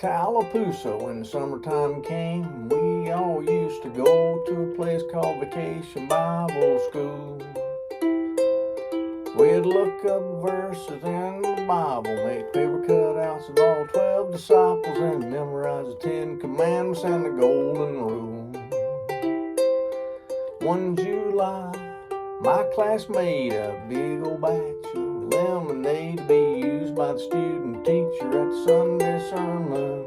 Tallapoosa when the summertime came. We all used to go to a place called Vacation Bible School. We'd look up verses in the Bible, make paper cutouts of all 12 disciples, and memorize the 10 Commandments and the Golden Rule. One July, my class made a big old batch of lemonade to be used by the student teacher at Sunday sermon.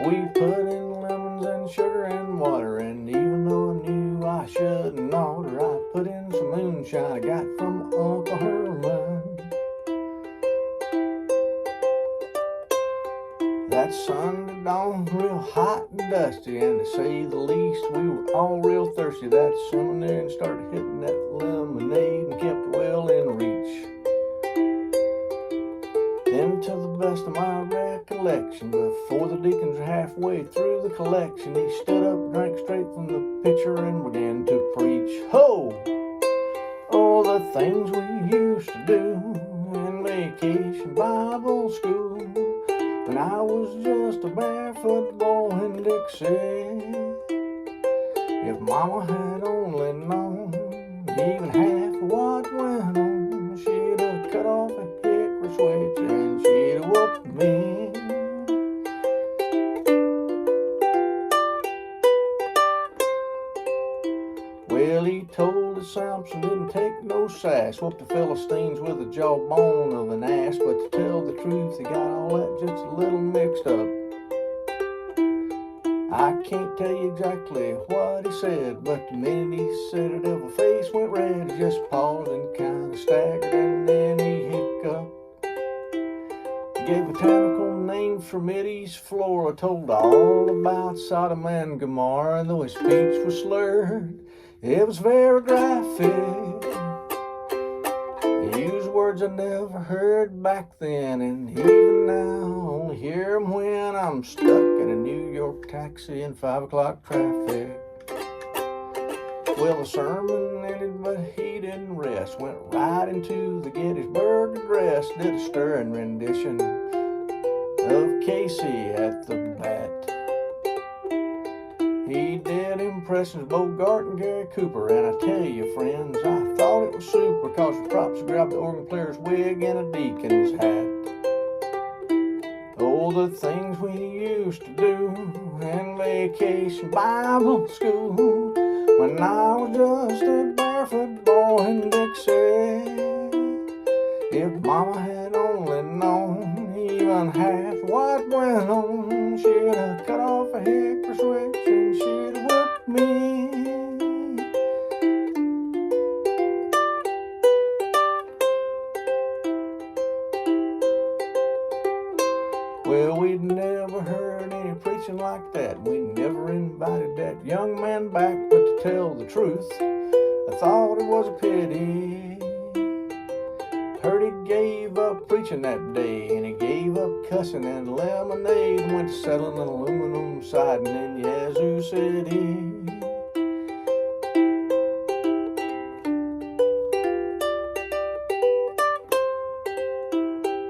We put in lemons and sugar and water, and even though I knew I shouldn't oughter, I put in some moonshine I got from Uncle Herman. That Sunday dawned real hot and dusty, and to say the least, we were all real thirsty. That seminarian started hitting that lemonade and kept well in reach. Then, to the best of my recollection, before the deacons were halfway through the collection, he stood up, drank straight from the pitcher, and began to preach. Ho! Oh, the things we used to do in Vacation Bible School, when I was just a barefoot boy in Dixie. If Mama had only known even half of what went on, she'd have cut off a hickory switch and she'd have whooped me. Well, he told that Samson didn't take no sass, whooped the Philistines with the jawbone of an ass, but to tell the truth, he got all that just a little mixed up. I can't tell you exactly what he said, but the minute he said it, every face went red. He just paused and kind of staggered, and then he hiccuped. He gave botanical names for Mideast flora, told all about Sodom and Gomorrah, and though his speech was slurred, it was very graphic. He used words I never heard back then, and even now I only hear them when I'm stuck in a New York taxi in 5 o'clock traffic. Well, the sermon ended, but he didn't rest. Went right into the Gettysburg Address, did a stirring rendition of Casey at the bat. He did impressions of Bogart and Gary Cooper, and I tell you, friends, I thought it was super, cause the props grabbed the organ player's wig and a deacon's hat. Oh, the things we used to do in Vacation Bible School, when I was just a barefoot boy in Dixie. If Mama had only known even half what went on, she'd have cut off a hickory switch and she'd have whipped me. Well, we'd never heard any preaching like that. We never invited that young man back, but to tell the truth, I thought it was a pity. Heard he gave up preaching that day, and he gave up cussing and lemonade, and went to selling an aluminum siding in Yazoo City.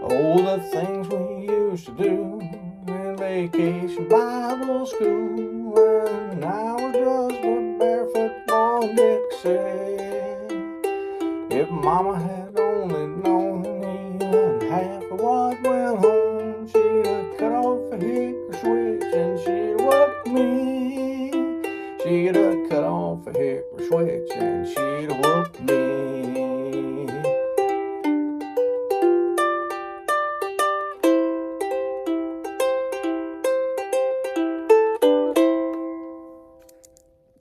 Oh, the things we used to do in Vacation Bible School, when I was just a barefoot boy in Dixie. If Mama had only known even half of what went on, she'd have cut off a hickory switch and she'd have whooped me. She'd have cut off a hickory switch and she'd have whooped me.